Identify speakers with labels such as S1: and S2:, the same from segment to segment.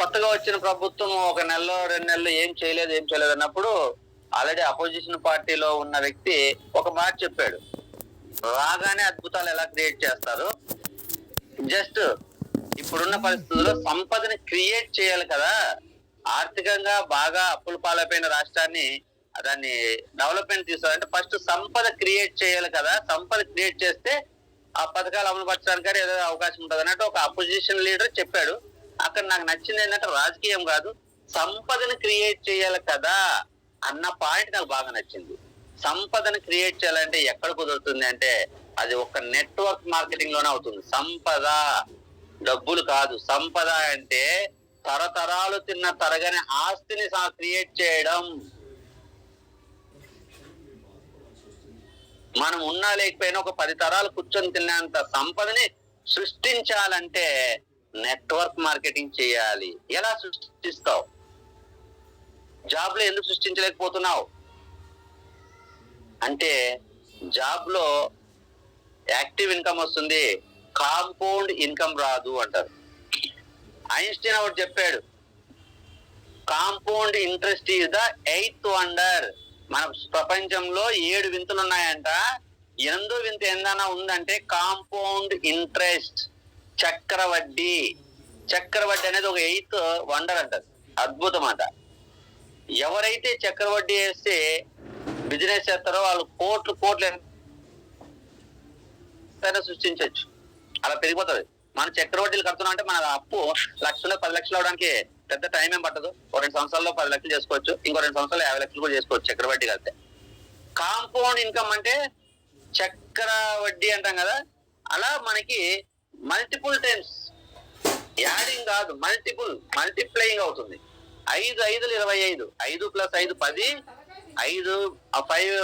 S1: కొత్తగా వచ్చిన ప్రభుత్వం ఒక నెలలో 2 నెలలు ఏం చేయలేదు అన్నప్పుడు ఆల్రెడీ అపోజిషన్ పార్టీలో ఉన్న వ్యక్తి ఒక మాట చెప్పాడు. రాగానే అద్భుతాలు ఎలా క్రియేట్ చేస్తారు, జస్ట్ ఇప్పుడున్న పరిస్థితుల్లో సంపదని క్రియేట్ చేయాలి కదా. ఆర్థికంగా బాగా అప్పుల పాలైపోయిన రాష్ట్రాన్ని దాన్ని డెవలప్మెంట్ తీసుకోవాలంటే ఫస్ట్ సంపద క్రియేట్ చేయాలి కదా. సంపద క్రియేట్ చేస్తే ఆ పథకాలు అమలు పరచడానికి ఏదో అవకాశం ఉంటుంది అన్నట్టు ఒక అపోజిషన్ లీడర్ చెప్పాడు. అక్కడ నాకు నచ్చింది ఏంటంటే రాజకీయం కాదు, సంపదను క్రియేట్ చేయాలి కదా అన్న పాయింట్ నాకు బాగా నచ్చింది. సంపదను క్రియేట్ చేయాలంటే ఎక్కడ కుదురుతుంది అంటే అది ఒక నెట్వర్క్ మార్కెటింగ్ లోనే అవుతుంది. సంపద డబ్బులు కాదు. సంపద అంటే తరతరాలు తిన్న తరగని ఆస్తిని క్రియేట్ చేయడం. మనం ఉన్నా లేకపోయినా ఒక 10 తరాలు కూర్చొని తిన్నంత సంపదని సృష్టించాలంటే నెట్వర్క్ మార్కెటింగ్ చేయాలి. ఎలా సృష్టిస్తావు? జాబ్ లో ఎందుకు సృష్టించలేకపోతున్నావు అంటే జాబ్ లో యాక్టివ్ ఇన్కమ్ వస్తుంది, కాంపౌండ్ ఇన్కమ్ రాదు అంటారు. ఐన్స్టీన్ ఒకటి చెప్పాడు, compound interest is the 8th wonder. మన ప్రపంచంలో 7 వింతలు ఉన్నాయంట. 8వ వింత ఏందన్నా ఉందంటే కాంపౌండ్ ఇంట్రెస్ట్, చక్రవడ్డీ. చక్రవడ్డీ అనేది ఒక 8th వండర్ అంటారు, అద్భుతం అంట. ఎవరైతే చక్రవడ్డీ వేస్తే బిజినెస్ చేస్తారో వాళ్ళు కోట్లు సృష్టించవచ్చు. అలా పెరిగిపోతుంది. మన చక్రవడ్డీలు కడుతున్నాం అంటే మన అప్పు 1 లక్షలు 10 లక్షలు అవడానికి పెద్ద టైం ఏం పట్టదు. 2 సంవత్సరాల్లో 10 లక్షలు చేసుకోవచ్చు, ఇంకో 2 సంవత్సరాలు 50 లక్షలు కూడా చేసుకోవచ్చు చక్రవడ్డీ కలిస్తే. కాంపౌండ్ ఇన్కమ్ అంటే చక్రవడ్డీ అంటాం కదా, అలా మనకి మల్టిపుల్ టైమ్స్ యాడింగ్ కాదు, మల్టిప్లయింగ్ అవుతుంది. 5 5లు 25, 5 + 5 10, 5 5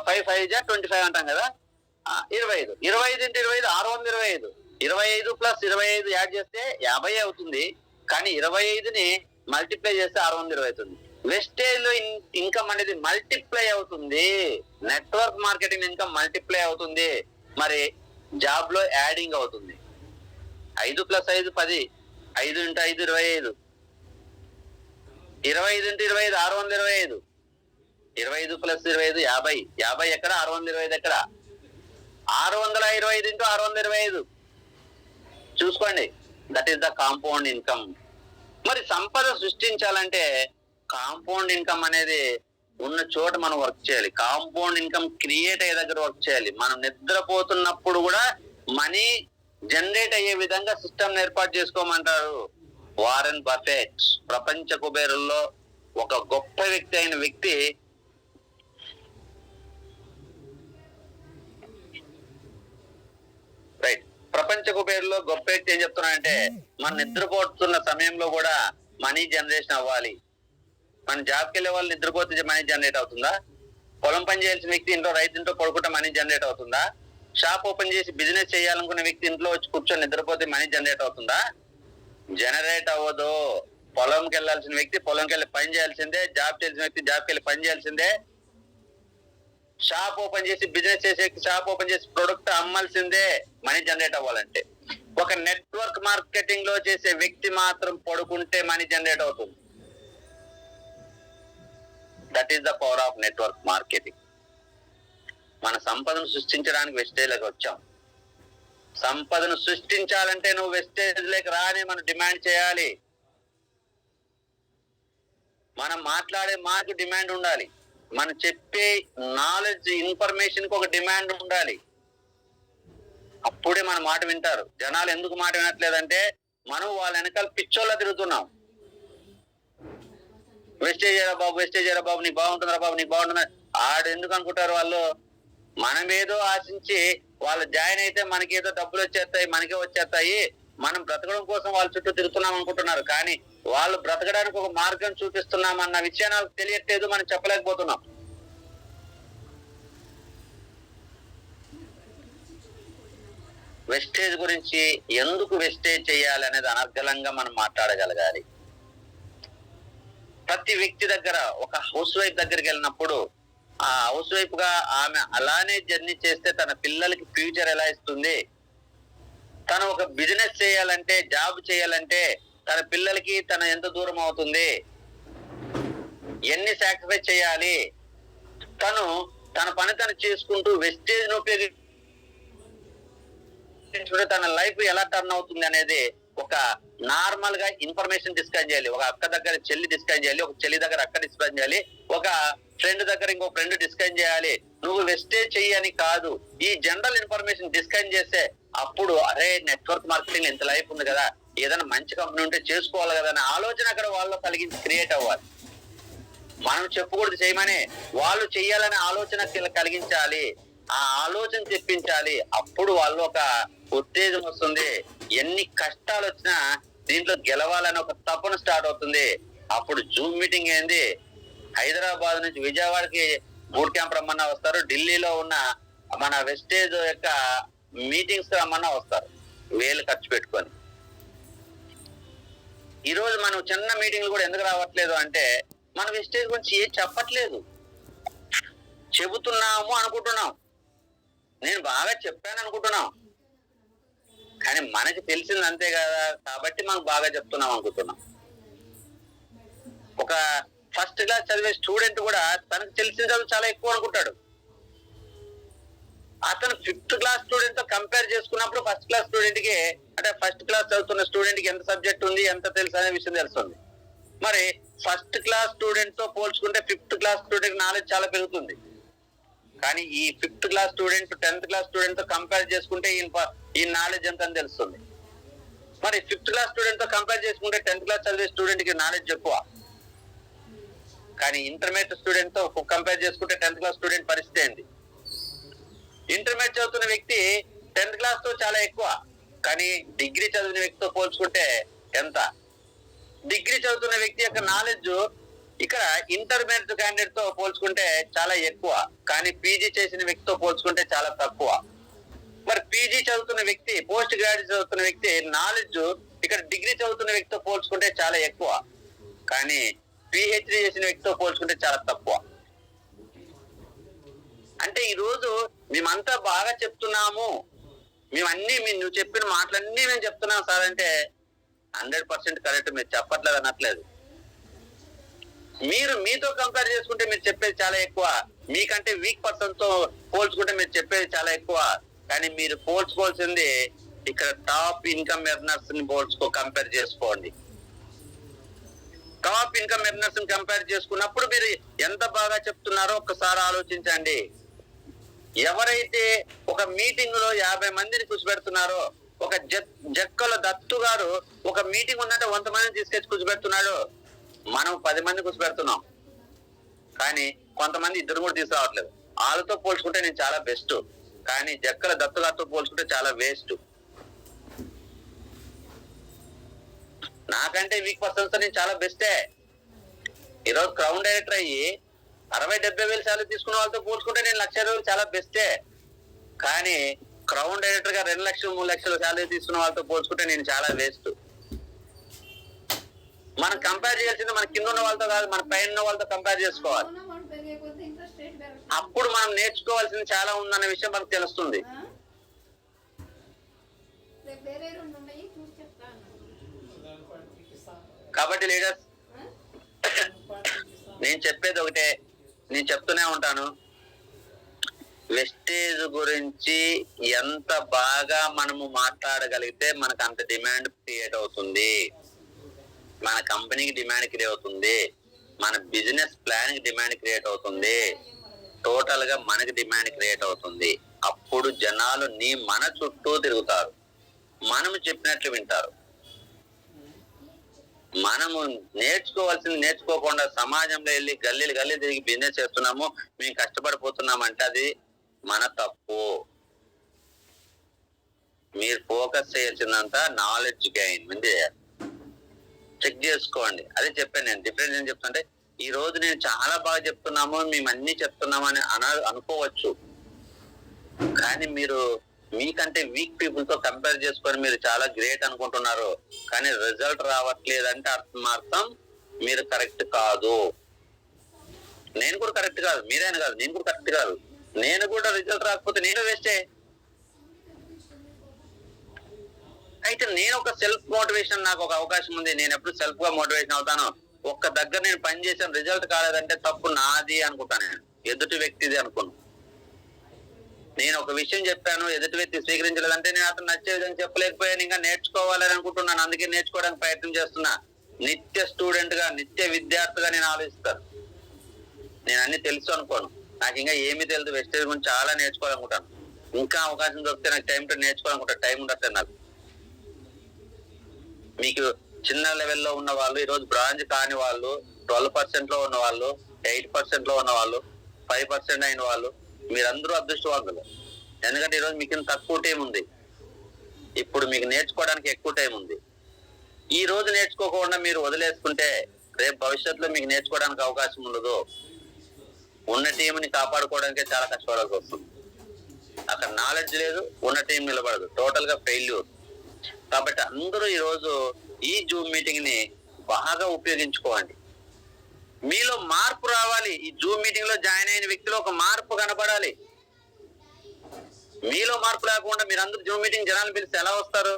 S1: 5 5 25 అంటాం కదా, 25. 25 × 25 625. 25 + 25 యాడ్ చేస్తే 50 అవుతుంది. కానీ 25ని మల్టిప్లై చేస్తే 620 అవుతుంది. వెస్టేజ్ లో ఇన్కమ్ అనేది మల్టిప్లై అవుతుంది. నెట్వర్క్ మార్కెటింగ్ ఇన్కమ్ మల్టిప్లై అవుతుంది. మరి జాబ్ లో యాడింగ్ అవుతుంది. 5 + 5 10, 5 × 5 25, 25 × 25 625, 25 + 25 50. 50 ఎక్కడ, 625 ఎక్కడ? 625 × 625 చూసుకోండి. That is the compound income. మరి సంపద సృష్టించాలంటే కాంపౌండ్ ఇన్కమ్ అనేది ఉన్న చోట మనం వర్క్ చేయాలి. కాంపౌండ్ ఇన్కమ్ క్రియేట్ అయ్యే దగ్గర వర్క్ చేయాలి. మనం నిద్రపోతున్నప్పుడు కూడా మనీ జనరేట్ అయ్యే విధంగా సిస్టమ్ ఏర్పాటు చేసుకోమంటారు వారెన్ బఫెట్. ప్రపంచ కుబేరుల్లో ఒక గొప్ప వ్యక్తి అయిన వ్యక్తి రైట్. ప్రపంచ కుబేరులో గొప్ప వ్యక్తి ఏం చెప్తున్నాడంటే మనం నిద్రపోతున్న సమయంలో కూడా మనీ జనరేషన్ అవ్వాలి. మన జాబ్కి వెళ్ళే వాళ్ళు నిద్రపోతే మనీ జనరేట్ అవుతుందా? పొలం పని చేయాల్సిన వ్యక్తి ఇంట్లో, రైతు ఇంట్లో పడుకుంటే మనీ జనరేట్ అవుతుందా? షాప్ ఓపెన్ చేసి బిజినెస్ చేయాలనుకున్న వ్యక్తి ఇంట్లో వచ్చి కూర్చొని నిద్రపోతే మనీ జనరేట్ అవుతుందా? జనరేట్ అవ్వదు. పొలంకి వెళ్ళాల్సిన వ్యక్తి పొలంకి వెళ్ళి పని చేయాల్సిందే, జాబ్ చేయాల్సిన వ్యక్తి జాబ్కి వెళ్ళి పని చేయాల్సిందే, షాప్ ఓపెన్ చేసి బిజినెస్ చేసే వ్యక్తి షాప్ ఓపెన్ చేసి ప్రొడక్ట్ అమ్మాల్సిందే మనీ జనరేట్ అవ్వాలంటే. ఒక నెట్వర్క్ మార్కెటింగ్ లో చేసే వ్యక్తి మాత్రం పడుకుంటే మనీ జనరేట్ అవుతుంది. That is the power of network marketing. మన సంపదను సృష్టించడానికి వెస్టేజ్లోకి వచ్చాం. సంపదను సృష్టించాలంటే నువ్వు వెస్టేజ్ లేక రాని మనం డిమాండ్ చేయాలి. మనం మాట్లాడే మాటకు డిమాండ్ ఉండాలి. మనం చెప్పే నాలెడ్జ్, ఇన్ఫర్మేషన్ కి ఒక డిమాండ్ ఉండాలి. అప్పుడే మన మాట వింటారు. జనాలు ఎందుకు మాట వినట్లేదంటే మనం వాళ్ళ వెనకాల పిచ్చోళ్ళ తిరుగుతున్నాం. వెస్టేజ్ అయ్యారా బాబు, వెస్టేజ్ అయ్యారా బాబు, నీకు బాగుంటుందా బాబు, నీకు బాగుంటుందా. ఆడు ఎందుకు అనుకుంటారు వాళ్ళు? మనం ఏదో ఆశించి వాళ్ళు జాయిన్ అయితే మనకేదో డబ్బులు వచ్చేస్తాయి, మనకే వచ్చేస్తాయి, మనం బ్రతకడం కోసం వాళ్ళ చుట్టూ తిరుగుతున్నాం అనుకుంటున్నారు. కానీ వాళ్ళు బ్రతకడానికి ఒక మార్గం చూపిస్తున్నాం అన్న విషయాన్ని వాళ్ళకి తెలియట్లేదు, మనం చెప్పలేకపోతున్నాం. వెస్టేజ్ గురించి ఎందుకు వెస్టేజ్ చేయాలి అనేది అనర్గళంగా మనం మాట్లాడగలగాలి. ప్రతి వ్యక్తి దగ్గర ఒక హౌస్ వైఫ్ దగ్గరికి వెళ్ళినప్పుడు ఆ హౌస్ వైఫ్ గా ఆమె అలానే జర్నీ చేస్తే తన పిల్లలకి ఫ్యూచర్ ఎలా ఇస్తుంది? తను ఒక బిజినెస్ చేయాలంటే, జాబ్ చేయాలంటే తన పిల్లలకి తన ఎంత దూరం అవుతుంది, ఎన్ని సాక్రిఫైస్ చేయాలి, తను తన పని తను చేసుకుంటూ వెస్టేజ్ ను ఉపయోగించుకుంటే తన లైఫ్ ఎలా టర్న్ అవుతుంది అనేది ఒక నార్మల్ గా ఇన్ఫర్మేషన్ డిస్కస్ చేయాలి. ఒక అక్క దగ్గర చెల్లి డిస్కస్ చేయాలి, ఒక చెల్లి దగ్గర అక్క డిస్కస్ చేయాలి, ఒక ఫ్రెండ్ దగ్గర ఇంకో ఫ్రెండ్ డిస్కస్ చేయాలి. నువ్వు వెస్టేజ్ చెయ్యని కాదు, ఈ జనరల్ ఇన్ఫర్మేషన్ డిస్కస్ చేస్తే అప్పుడు అరే నెట్వర్క్ మార్కెటింగ్ ఎంత లైఫ్ ఉంది కదా, ఏదైనా మంచి కంపెనీ ఉంటే చేసుకోవాలి కదా అనే ఆలోచన అక్కడ వాళ్ళు కలిగించి క్రియేట్ అవ్వాలి. మనం చెప్పకూడదు చేయమని, వాళ్ళు చెయ్యాలనే ఆలోచన కలిగించాలి, ఆ ఆలోచన తెప్పించాలి. అప్పుడు వాళ్ళు ఒక ఉత్తేజం వస్తుంది. ఎన్ని కష్టాలు వచ్చినా దీంట్లో గెలవాలని ఒక తపన స్టార్ట్ అవుతుంది. అప్పుడు జూమ్ మీటింగ్ ఏంది, హైదరాబాద్ నుంచి విజయవాడకి బూట్ క్యాంప్ రమ్మన్నా వస్తారు, ఢిల్లీలో ఉన్న మన వెస్టేజ్ యొక్క మీటింగ్స్ రమ్మన్నా వస్తారు వేలు ఖర్చు పెట్టుకొని. ఈరోజు మనం చిన్న మీటింగ్లు కూడా ఎందుకు రావట్లేదు అంటే మన వెస్టేజ్ గురించి ఏం చెప్పట్లేదు. చెబుతున్నాము అనుకుంటున్నాం, నేను బాగా చెప్పాను అనుకుంటున్నాం, కానీ మనకి తెలిసింది అంతే కదా కాబట్టి మనకు బాగా చెప్తున్నాం అనుకుంటున్నాం. ఒక ఫస్ట్ క్లాస్ చదివే స్టూడెంట్ కూడా తనకు తెలిసిన చదువు చాలా ఎక్కువ అనుకుంటాడు. అతను 5th క్లాస్ స్టూడెంట్ తో కంపేర్ చేసుకున్నప్పుడు ఫస్ట్ క్లాస్ స్టూడెంట్ కి, అంటే ఫస్ట్ క్లాస్ చదువుతున్న స్టూడెంట్ కి ఎంత సబ్జెక్ట్ ఉంది, ఎంత తెలుసు అనే విషయం తెలుస్తుంది. మరి ఫస్ట్ క్లాస్ స్టూడెంట్ తో పోల్చుకుంటే 5th క్లాస్ స్టూడెంట్ నాలెడ్జ్ చాలా పెరుగుతుంది. కానీ ఈ 5th class student 10th class student తో కంపేర్ చేసుకుంటే ఈ నాలెడ్జ్ ఎంత అని తెలుస్తుంది. మరి 5th క్లాస్ స్టూడెంట్ తో కంపేర్ చేసుకుంటే 10th క్లాస్ చదివే స్టూడెంట్ కి నాలెడ్జ్ ఎక్కువ. కానీ ఇంటర్మీడియట్ స్టూడెంట్ తో కంపేర్ చేసుకుంటే 10th క్లాస్ స్టూడెంట్ పరిస్థితి ఏంటి? ఇంటర్మీడియట్ చదువుతున్న వ్యక్తి 10th క్లాస్ తో చాలా ఎక్కువ, కానీ డిగ్రీ చదివిన వ్యక్తితో పోల్చుకుంటే ఎంత? డిగ్రీ చదువుతున్న వ్యక్తి యొక్క నాలెడ్జ్ ఇక్కడ ఇంటర్మీడియట్ క్యాండిడేట్ తో పోల్చుకుంటే చాలా ఎక్కువ, కానీ పీజీ చేసిన వ్యక్తితో పోల్చుకుంటే చాలా తక్కువ. మరి పీజీ చదువుతున్న వ్యక్తి, పోస్ట్ గ్రాడ్యుయేట్ చదువుతున్న వ్యక్తి నాలెడ్జ్ ఇక్కడ డిగ్రీ చదువుతున్న వ్యక్తితో పోల్చుకుంటే చాలా ఎక్కువ, కానీ పిహెచ్డి చేసిన వ్యక్తితో పోల్చుకుంటే చాలా తక్కువ. అంటే ఈ రోజు మేమంతా బాగా చెప్తున్నాము, మేమన్నీ నువ్వు చెప్పిన మాటలన్నీ మేము చెప్తున్నాం సార్ అంటే 100% కరెక్ట్, మీరు చెప్పట్లేదు అనట్లేదు. మీరు మీతో కంపేర్ చేసుకుంటే మీరు చెప్పేది చాలా ఎక్కువ, మీకంటే వీక్ పర్సన్ తో పోల్చుకుంటే మీరు చెప్పేది చాలా ఎక్కువ. కానీ మీరు పోల్చుకోవాల్సింది ఇక్కడ టాప్ ఇన్కమ్ ఎర్నర్స్ ని కంపేర్ చేసుకోండి. టాప్ ఇన్కమ్ ఎర్నర్స్ ని కంపేర్ చేసుకున్నప్పుడు మీరు ఎంత బాగా చెప్తున్నారో ఒక్కసారి ఆలోచించండి. ఎవరైతే ఒక మీటింగ్ లో 50 మందిని కూర్చోబెడుతున్నారో, ఒక జక్కల దత్తు గారు ఒక మీటింగ్ ఉందంటే 100 మందిని తీసుకొచ్చి కూర్చోబెడుతున్నాడు, మనం 10 మంది కూర్చోబెడుతున్నాం. కానీ కొంతమంది 2 కూడా తీసుకురావట్లేదు. వాళ్ళతో పోల్చుకుంటే నేను చాలా బెస్ట్, కానీ జక్కల దత్తు గారితో పోల్చుకుంటే చాలా వేస్ట్. నాకంటే వీక్ పర్సన్స్ నేను చాలా బెస్టే. ఈరోజు క్రౌన్ డైరెక్టర్ అయ్యి 60-70 వేలు శాలరీ తీసుకున్న వాళ్ళతో పోల్చుకుంటే నేను 1,00,000 చాలా బెస్టే. కానీ క్రౌన్ డైరెక్టర్ గా 2 లక్షలు 3 లక్షల శాలరీ తీసుకున్న వాళ్ళతో పోల్చుకుంటే నేను చాలా వేస్ట్. మనం కంపేర్ చేయాల్సింది మన కింద ఉన్న వాళ్ళతో కాదు, మన పైన ఉన్న వాళ్ళతో కంపేర్ చేసుకోవాలి. అప్పుడు మనం నేర్చుకోవాల్సింది చాలా ఉందన్న విషయం మనకు తెలుస్తుంది. కాబట్టి లీడర్స్, నేను చెప్పేది ఒకటే, నేను చెప్తూనే ఉంటాను, వెస్టేజ్ గురించి ఎంత బాగా మనము మాట్లాడగలిగితే మనకు అంత డిమాండ్ క్రియేట్ అవుతుంది, మన కంపెనీకి డిమాండ్ క్రియేట్ అవుతుంది, మన బిజినెస్ ప్లాన్ కి డిమాండ్ క్రియేట్ అవుతుంది, టోటల్ గా మనకి డిమాండ్ క్రియేట్ అవుతుంది. అప్పుడు జనాలు మన చుట్టూ తిరుగుతారు, మనము చెప్పినట్లు వింటారు. మనము నేర్చుకోవాల్సింది నేర్చుకోకుండా సమాజంలో వెళ్ళి గల్లీ తిరిగి బిజినెస్ చేస్తున్నాము, మేము కష్టపడిపోతున్నామంటే అది మన తప్పు. మీరు ఫోకస్ చేయాల్సిందంతా నాలెడ్జ్ గెయిన్ మీద చెక్ చేసుకోండి. అదే చెప్పాను నేను. డిఫరెన్స్ ఏం చెప్తుంటే, ఈ రోజు నేను చాలా బాగా చెప్తున్నాము, మేము అన్ని చెప్తున్నామని అనుకోవచ్చు, కానీ మీరు మీకంటే వీక్ పీపుల్ తో కంపేర్ చేసుకొని మీరు చాలా గ్రేట్ అనుకుంటున్నారు, కానీ రిజల్ట్ రావట్లేదంటే అర్థం మీరు కరెక్ట్ కాదు. నేను కూడా కరెక్ట్ కాదు, మీరైనా కాదు, నేను కూడా కరెక్ట్ కాదు. నేను కూడా రిజల్ట్ రాకపోతే నేను వేస్టే. అయితే నేను ఒక సెల్ఫ్ మోటివేషన్, నాకు ఒక అవకాశం ఉంది, నేను ఎప్పుడు సెల్ఫ్ గా మోటివేషన్ అవుతాను. ఒక్క దగ్గర నేను పని చేసిన రిజల్ట్ కాలేదంటే తప్పు నాది అనుకుంటాను, నేను ఎదుటి వ్యక్తిది అనుకోను. నేను ఒక విషయం చెప్పాను, ఎదుటి వ్యక్తి స్వీకరించలేదంటే నేను అతను నచ్చే విధంగా చెప్పలేకపోయాను, ఇంకా నేర్చుకోవాలని అనుకుంటున్నాను, అందుకే నేర్చుకోవడానికి ప్రయత్నం చేస్తున్నా. నిత్య స్టూడెంట్ గా, నిత్య విద్యార్థిగా నేను ఆలోచిస్తాను. నేను అన్ని తెలుసు అనుకోను, నాకు ఇంకా ఏమీ తెలియదు, వెస్టేజ్ గురించి చాలా నేర్చుకోవాలనుకుంటాను. ఇంకా అవకాశం దొరికితే నాకు టైం టు నేర్చుకోవాలనుకుంటా, టైం ఉండట్లేదు నాకు. మీకు చిన్న లెవెల్లో ఉన్న వాళ్ళు, ఈ రోజు బ్రాంజ్ కాని వాళ్ళు, 12% లో ఉన్న వాళ్ళు, 8% లో ఉన్న వాళ్ళు, 5% అయిన వాళ్ళు, మీరందరూ అదృష్టవంతులు. ఎందుకంటే ఈరోజు మీకు తక్కువ టైం ఉంది, ఇప్పుడు మీకు నేర్చుకోవడానికి ఎక్కువ టైం ఉంది. ఈ రోజు నేర్చుకోకుండా మీరు వదిలేసుకుంటే రేపు భవిష్యత్తులో మీకు నేర్చుకోవడానికి అవకాశం ఉండదు. ఉన్న టీంని కాపాడుకోవడానికే చాలా కష్టపడాల్సి వస్తుంది. అక్కడ నాలెడ్జ్ లేదు, ఉన్న టీం నిలబడదు, టోటల్ గా ఫెయిల్యూర్. కాబట్టి అందరూ ఈరోజు ఈ జూమ్ మీటింగ్ ని బాగా ఉపయోగించుకోండి. మీలో మార్పు రావాలి. ఈ జూమ్ మీటింగ్ లో జాయిన్ అయిన వ్యక్తిలో ఒక మార్పు కనపడాలి. మీలో మార్పు లేకుండా మీరందరూ జూమ్ మీటింగ్ జనాలు పిలిస్తే ఎలా వస్తారు?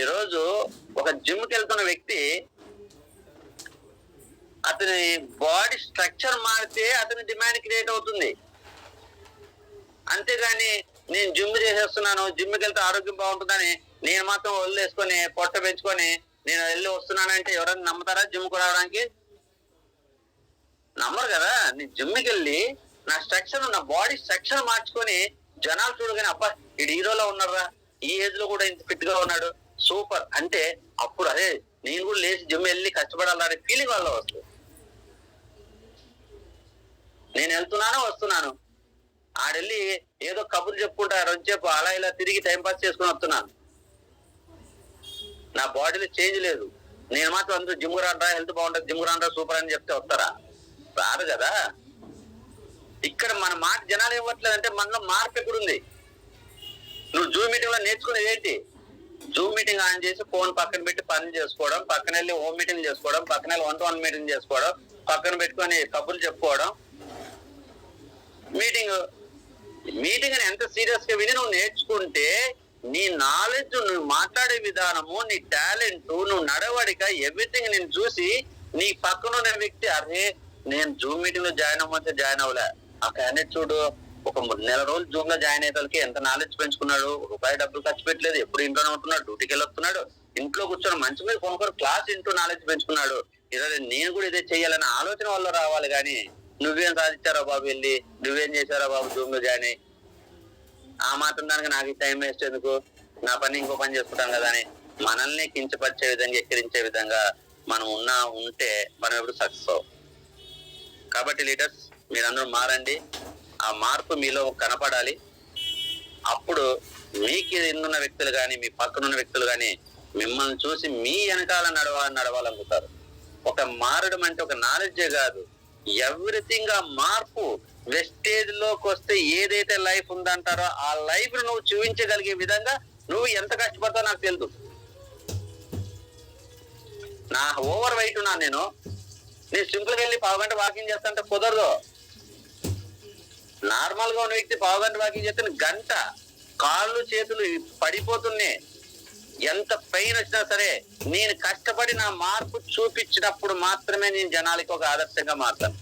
S1: ఈరోజు ఒక జిమ్కి వెళ్తున్న వ్యక్తి, అతని బాడీ స్ట్రక్చర్ మారితే అతని డిమాండ్ క్రియేట్ అవుతుంది. అంతేగాని నేను జిమ్ చేసేస్తున్నాను, జిమ్కి వెళ్తే ఆరోగ్యం బాగుంటుందని నేను మాత్రం వదిలేసుకొని పొట్ట పెంచుకొని నేను వెళ్ళి వస్తున్నానంటే ఎవరైనా నమ్ముతారా? జిమ్కి రావడానికి నమ్మరు కదా. నేను జిమ్కి వెళ్ళి నా స్ట్రక్చర్, నా బాడీ స్ట్రక్చర్ మార్చుకొని జనాలు చూడగానే అబ్బా ఈ హీరోలో ఉన్నారా, ఈ ఏజ్ లో కూడా ఇంత ఫిట్ గా ఉన్నాడు, సూపర్ అంటే అప్పుడు అదే నేను కూడా లేచి జిమ్ వెళ్ళి కష్టపడాలనే ఫీలింగ్ వాళ్ళ వస్తుంది. నేను వెళ్తున్నాను వస్తున్నాను, ఆడెళ్ళి ఏదో కబుర్లు చెప్పుకుంటా రొంచేపు అలా ఇలా తిరిగి టైంపాస్ చేసుకుని వస్తున్నాను, నా బాడీలో చేంజ్ లేదు. నేను మాత్రం అందరూ జిమ్ రాండ్రా, హెల్త్ బాగుంటుంది, జిమ్ రాండ్రా సూపర్ అని చెప్తే వస్తారా? రారు కదా. ఇక్కడ మన మాట జనాలు ఇవ్వట్లేదంటే మనలో మార్పు ఎక్కడుంది? నువ్వు జూమ్ మీటింగ్ లో నేర్చుకునేది ఏంటి? జూమ్ మీటింగ్ ఆన్ చేసి ఫోన్ పక్కన పెట్టి పని చేసుకోవడం, పక్కన వెళ్ళి హోమ్ మీటింగ్ చేసుకోవడం, పక్కన వెళ్ళి 1-to-1 మీటింగ్ చేసుకోవడం, పక్కన పెట్టుకొని కబుర్లు చెప్పుకోవడం. మీటింగ్ అని ఎంత సీరియస్ గా విని నువ్వు నేర్చుకుంటే నీ నాలెడ్జ్, నువ్వు మాట్లాడే విధానము, నీ టాలెంట్, నువ్వు నడవడిక, ఎవ్రీథింగ్ నేను చూసి నీ పక్కన ఉన్న వ్యక్తి అరే నేను జూమ్ మీటింగ్ లో జాయిన్ అవ్వమంటే జాయిన్ అవ్వలే, ఆ క్యాండిడేట్ చూడు ఒక 3 నెలల రోజులు జూమ్ లో జాయిన్ అయ్యేకి ఎంత నాలెడ్జ్ పెంచుకున్నాడు, రూపాయి డబ్బులు ఖర్చు పెట్టలేదు, ఎప్పుడు ఇంట్లోనే ఉంటున్నాడు, డ్యూటీకి వెళ్ళి వస్తున్నాడు, ఇంట్లో కూర్చొని మంచి మీద కొనుక్కొని క్లాస్ ఇంటూ నాలెడ్జ్ పెంచుకున్నాడు. ఈరోజు నేను కూడా ఇదే చెయ్యాలనే ఆలోచన వల్ల రావాలి. కానీ నువ్వేం సాధించారా బాబు, వెళ్ళి నువ్వేం చేశారా బాబు జూమ్ లో జాయిన్ అయ్యి, ఆ మాత్రం దానికి నాకు టైం వేస్ట్ ఎందుకు, నా పని ఇంకో పని చేసుకుంటాను కదా అని మనల్ని కించపరిచే విధంగా, ఎక్కిరించే విధంగా మనం ఉంటే మనం ఎప్పుడు సక్సెస్ అవ్వం. కాబట్టి లీడర్స్ మీరందరూ మారండి, ఆ మార్పు మీలో కనపడాలి. అప్పుడు మీకు ఎన్నున్న వ్యక్తులు కానీ, మీ పక్కనున్న వ్యక్తులు కానీ మిమ్మల్ని చూసి మీ వెనకాల నడవాలనుకుంటారు. ఒక మారడం అంటే ఒక నాలెడ్జే కాదు, ఎవ్రీథింగ్. ఆ మార్పు వెస్టేజ్ లోకి వస్తే ఏదైతే లైఫ్ ఉందంటారో ఆ లైఫ్ నువ్వు చూపించగలిగే విధంగా నువ్వు ఎంత కష్టపడతావు నాకు తెలుసు. నా ఓవర్ వెయిట్ ఉన్నాను నేను సింపుల్ గా వెళ్ళి 1/2 గంట వాకింగ్ చేస్తాంటే కుదరదు. నార్మల్ గా ఉన్న వ్యక్తి 1/2 గంట వాకింగ్ చేస్తే గంట కాళ్ళు చేతులు పడిపోతున్నాయి. ఎంత పెయిన్ వచ్చినా సరే నేను కష్టపడి నా మార్పు చూపించినప్పుడు మాత్రమే నేను జనాలకి ఒక ఆదర్శంగా మారుతాను.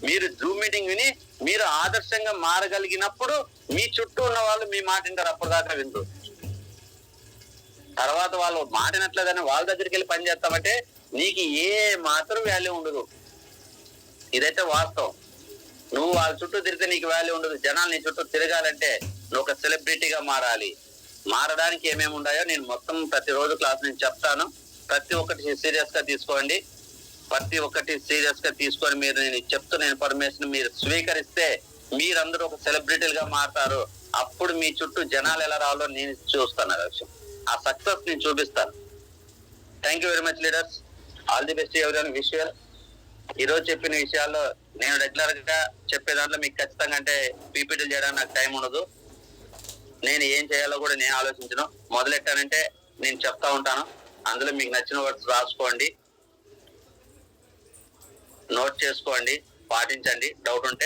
S1: మీరు జూమ్ మీటింగ్ విని మీరు ఆదర్శంగా మారగలిగినప్పుడు మీ చుట్టూ ఉన్న వాళ్ళు మీ మాట వింటారు, అప్పటిదాకా వింటారు. తర్వాత వాళ్ళు మాటినట్లేదని వాళ్ళ దగ్గరికి వెళ్ళి పని చేస్తామంటే నీకు ఏ మాత్రం వాల్యూ ఉండదు. ఇదైతే వాస్తవం. నువ్వు వాళ్ళ చుట్టూ తిరిగితే నీకు వాల్యూ ఉండదు. జనాలు నీ చుట్టూ తిరగాలంటే నువ్వు ఒక సెలబ్రిటీగా మారాలి. మారడానికి ఏమేమి ఉన్నాయో నేను మొత్తం ప్రతిరోజు క్లాస్ నేను చెప్తాను. ప్రతి ఒక్కటి సీరియస్ గా తీసుకోండి. ప్రతి ఒక్కటి సీరియస్ గా తీసుకొని మీరు నేను చెప్తున్న ఇన్ఫర్మేషన్ మీరు స్వీకరిస్తే మీరందరూ ఒక సెలబ్రిటీలుగా మారుతారు. అప్పుడు మీ చుట్టూ జనాలు ఎలా రావాలో నేను చూస్తాను. ఆ సక్సెస్ నేను చూపిస్తాను. Thank you very much leaders. All the best ఎవరైనా విషయాలు. ఈ రోజు చెప్పిన విషయాల్లో నేను రెగ్యులర్ గా చెప్పే దాంట్లో మీకు ఖచ్చితంగా అంటే పీపీటీలు చేయడానికి నాకు టైం ఉండదు. నేను ఏం చేయాలో కూడా నేను ఆలోచించను. మొదలెట్టానంటే నేను చెప్తా ఉంటాను. అందులో మీకు నచ్చిన వర్డ్స్ రాసుకోండి, నోట్ చేసుకోండి, పాటించండి. డౌట్ ఉంటే